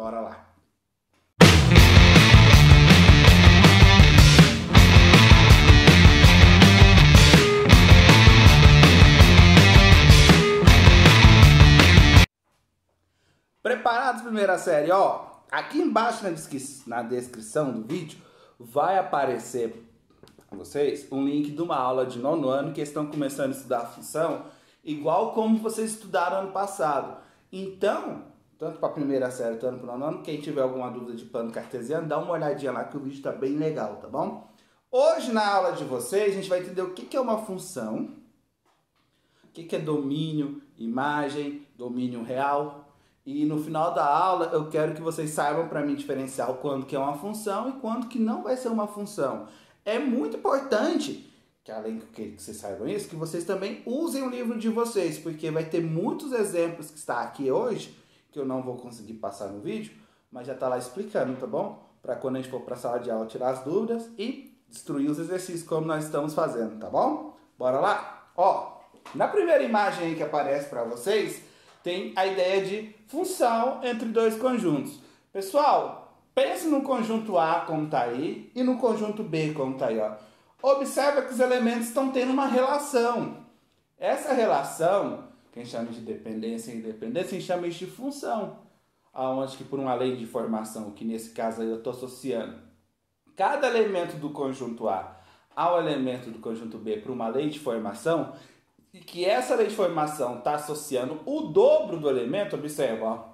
Bora lá. Preparados, primeira série? Ó, aqui embaixo na descrição do vídeo vai aparecer para vocês um link de uma aula de 9º ano que estão começando a estudar a função, igual como vocês estudaram ano passado. Então, tanto para a primeira série, tanto para o 9º ano, quem tiver alguma dúvida de plano cartesiano, dá uma olhadinha lá que o vídeo está bem legal, tá bom? Hoje na aula de vocês, a gente vai entender o que é uma função, o que é domínio, imagem, domínio real. E no final da aula eu quero que vocês saibam para mim diferenciar o quando que é uma função e quando que não vai ser uma função. É muito importante que além que vocês saibam isso, que vocês também usem o livro de vocês, porque vai ter muitos exemplos que está aqui hoje, que eu não vou conseguir passar no vídeo, mas já está lá explicando, tá bom? Para quando a gente for para a sala de aula tirar as dúvidas e destruir os exercícios como nós estamos fazendo, tá bom? Bora lá? Ó, na primeira imagem aí que aparece para vocês, tem a ideia de função entre dois conjuntos. Pessoal, pense no conjunto A como está aí e no conjunto B como está aí. Ó. Observa que os elementos estão tendo uma relação. Essa relação, que a gente chama de dependência e independência, a gente chama isso de função. Onde que por uma lei de formação, que nesse caso aí eu estou associando cada elemento do conjunto A ao elemento do conjunto B por uma lei de formação, e que essa lei de formação está associando o dobro do elemento, observa, ó,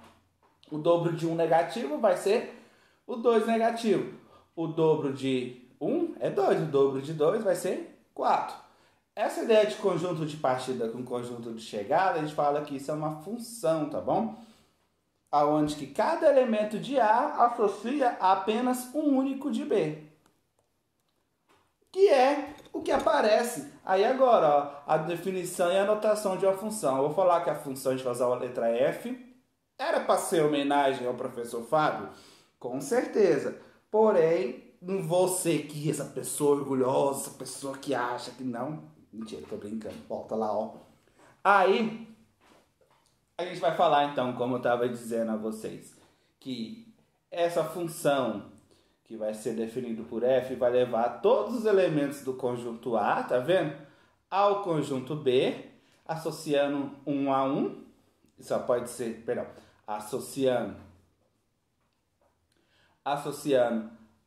o dobro de 1 negativo vai ser o 2 negativo. O dobro de 1 é 2, o dobro de 2 vai ser 4. Essa ideia de conjunto de partida com conjunto de chegada, a gente fala que isso é uma função, tá bom? Onde que cada elemento de A associa a apenas um único de B. Que é o que aparece aí agora, ó, a definição e a anotação de uma função. Eu vou falar que a função, a gente vai usar a letra F. Era para ser homenagem ao professor Fábio? Com certeza. Porém, não vou ser que essa pessoa orgulhosa, essa pessoa que acha que não. Mentira, tô brincando. Volta lá, ó. Aí, a gente vai falar então, como eu estava dizendo a vocês, que essa função que vai ser definido por F, vai levar todos os elementos do conjunto A, tá vendo? Ao conjunto B, associando um a um, só pode ser, perdão, associando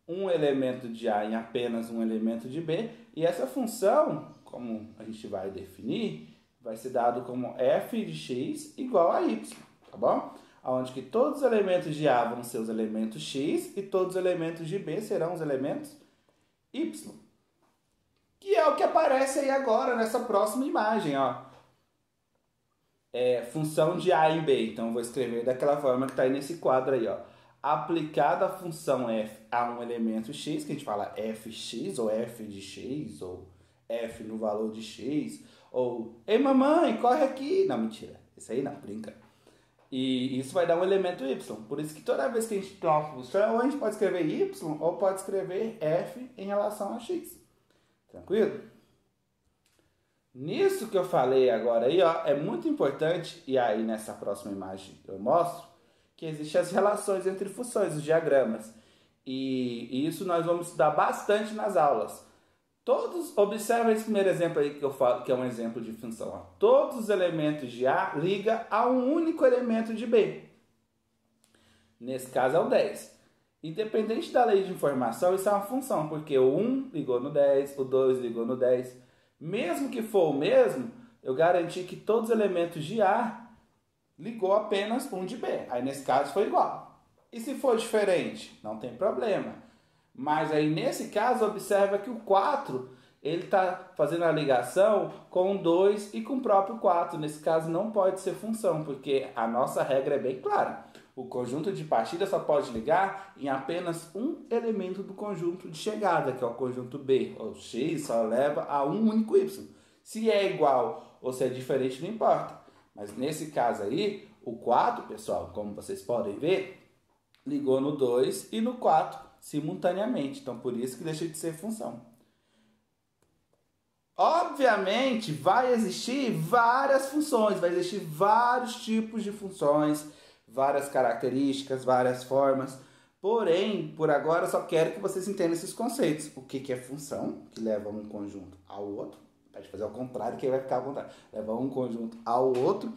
um elemento de A em apenas um elemento de B, e essa função, como a gente vai definir, vai ser dado como f de x igual a y, tá bom? Onde que todos os elementos de A vão ser os elementos x e todos os elementos de B serão os elementos y. Que é o que aparece aí agora nessa próxima imagem, ó. Função de A em B. Então, eu vou escrever daquela forma que está aí nesse quadro aí, ó. Aplicada a função f a um elemento x, que a gente fala fx, ou f de x, ou f no valor de x, ou ei mamãe, corre aqui. Não, mentira. Isso aí não, brinca. E isso vai dar um elemento y. Por isso que toda vez que a gente tem uma função, ou a gente pode escrever y, ou pode escrever f em relação a x. Tranquilo? Nisso que eu falei agora aí, ó, é muito importante, e aí nessa próxima imagem eu mostro, que existem as relações entre funções, os diagramas. E isso nós vamos estudar bastante nas aulas. Observa esse primeiro exemplo aí que eu falo, que é um exemplo de função. Ó. Todos os elementos de A ligam a um único elemento de B. Nesse caso é o 10. Independente da lei de informação, isso é uma função, porque o 1 ligou no 10, o 2 ligou no 10. Mesmo que for o mesmo, eu garanti que todos os elementos de A ligou apenas um de B. Aí nesse caso foi igual. E se for diferente? Não tem problema. Mas aí nesse caso, observa que o 4, ele está fazendo a ligação com o 2 e com o próprio 4. Nesse caso não pode ser função, porque a nossa regra é bem clara. O conjunto de partida só pode ligar em apenas um elemento do conjunto de chegada, que é o conjunto B. O x só leva a um único y. Se é igual ou se é diferente, não importa. Mas nesse caso aí, o 4, pessoal, como vocês podem ver, ligou no 2 e no 4 simultaneamente. Então, por isso que deixa de ser função. Obviamente, vai existir várias funções, vai existir vários tipos de funções, várias características, várias formas. Porém, por agora, eu só quero que vocês entendam esses conceitos. O que é função, que leva um conjunto ao outro. Pode fazer ao contrário, que aí vai ficar ao contrário. Leva um conjunto ao outro.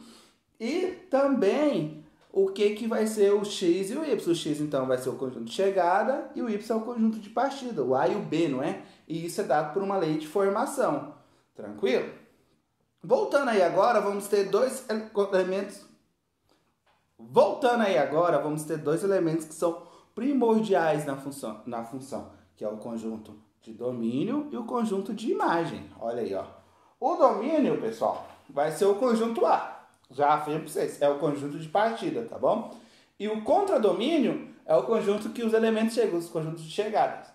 E também o que vai ser o x e o y. O x, então, vai ser o conjunto de chegada e o y é o conjunto de partida. O a e o b, não é? E isso é dado por uma lei de formação. Tranquilo? Voltando aí agora, vamos ter dois elementos. Que são primordiais na função, que é o conjunto de domínio e o conjunto de imagem. Olha aí, ó. O domínio, pessoal, vai ser o conjunto A. Já afirmo para vocês, é o conjunto de partida, tá bom? E o contradomínio é o conjunto que os elementos chegam, os conjuntos de chegadas.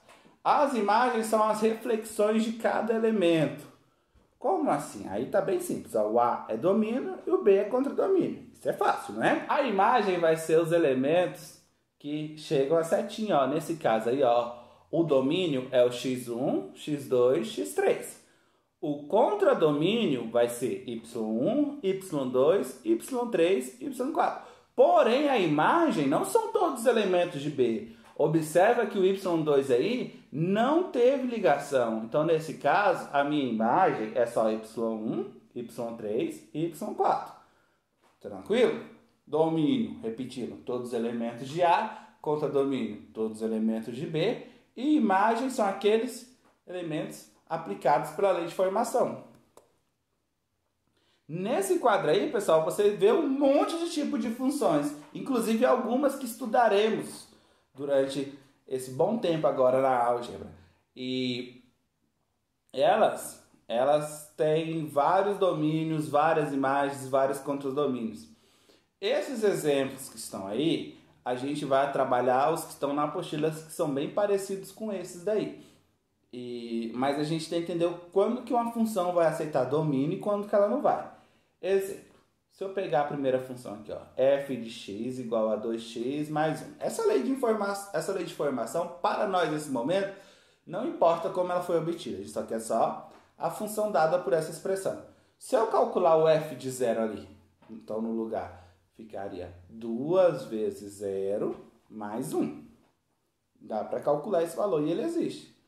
As imagens são as reflexões de cada elemento. Como assim? Aí tá bem simples. Ó. O A é domínio e o B é contradomínio. Isso é fácil, não é? A imagem vai ser os elementos que chegam a setinha, ó. Nesse caso aí, ó, o domínio é o x1, x2, x3. O contradomínio vai ser y1, y2, y3, y4. Porém, a imagem não são todos os elementos de B. Observa que o y2 aí não teve ligação. Então, nesse caso, a minha imagem é só y1, y3 e y4. Tranquilo? Domínio, repetindo, todos os elementos de A. Contradomínio, todos os elementos de B. E imagem são aqueles elementos aplicados pela lei de formação. Nesse quadro aí, pessoal, você vê um monte de tipo de funções. Inclusive algumas que estudaremos durante esse bom tempo agora na álgebra. E elas têm vários domínios, várias imagens, vários contradomínios. Esses exemplos que estão aí, a gente vai trabalhar os que estão na apostila, que são bem parecidos com esses daí. Mas a gente tem que entender quando que uma função vai aceitar domínio e quando que ela não vai. Exemplo. Se eu pegar a primeira função aqui, ó, f de x igual a 2x mais 1. Essa lei de formação, para nós nesse momento, não importa como ela foi obtida. A gente só quer só a função dada por essa expressão. Se eu calcular o f de 0 ali, então no lugar ficaria 2 vezes 0 mais 1. Dá para calcular esse valor e ele existe.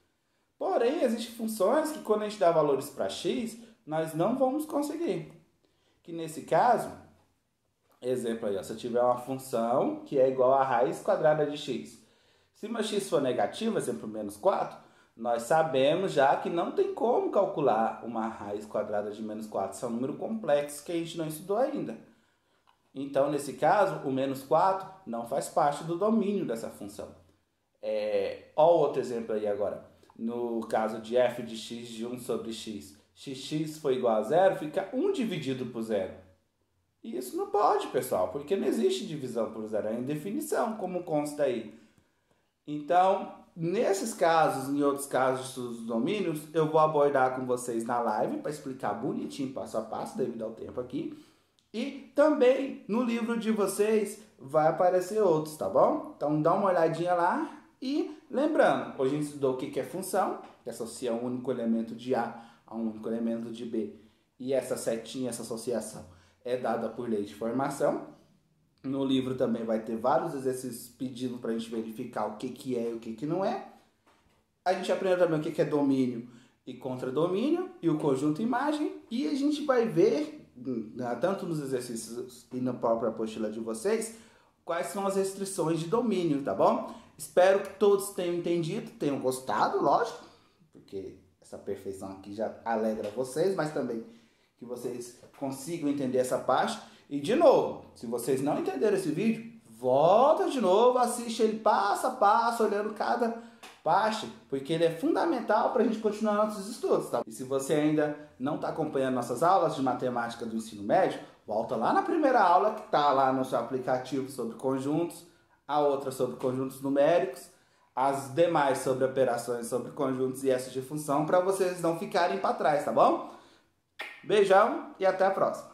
Porém, existem funções que quando a gente dá valores para x, nós não vamos conseguir. Que nesse caso, exemplo aí, ó, se eu tiver uma função que é igual a raiz quadrada de x. Se meu x for negativo, exemplo menos 4, nós sabemos já que não tem como calcular uma raiz quadrada de menos 4. Isso é um número complexo que a gente não estudou ainda. Então, nesse caso, o menos 4 não faz parte do domínio dessa função. Olha outro exemplo aí agora. No caso de f de x de 1 sobre x, xx foi igual a 0, fica 1 dividido por 0. E isso não pode, pessoal, porque não existe divisão por 0, é indefinição, como consta aí. Então, nesses casos, em outros casos de estudos dos domínios, eu vou abordar com vocês na live para explicar bonitinho, passo a passo, devido ao tempo aqui. E também no livro de vocês vai aparecer outros, tá bom? Então dá uma olhadinha lá. E lembrando, hoje a gente estudou o que é função, que associa um único elemento de A a um único elemento de B. E essa setinha, essa associação, é dada por lei de formação. No livro também vai ter vários exercícios pedindo para a gente verificar o que é e o que não é. A gente aprendeu também o que é domínio e contradomínio e o conjunto imagem. E a gente vai ver, tanto nos exercícios e na própria apostila de vocês, quais são as restrições de domínio, tá bom? Espero que todos tenham entendido, tenham gostado, lógico, porque essa perfeição aqui já alegra vocês, mas também que vocês consigam entender essa parte. E de novo, se vocês não entenderam esse vídeo, volta de novo, assiste ele passo a passo, olhando cada parte, porque ele é fundamental para a gente continuar nossos estudos, tá? E se você ainda não está acompanhando nossas aulas de matemática do ensino médio, volta lá na primeira aula, que está lá no seu aplicativo sobre conjuntos, a outra sobre conjuntos numéricos, as demais sobre operações sobre conjuntos e essas de função, para vocês não ficarem para trás, tá bom? Beijão e até a próxima!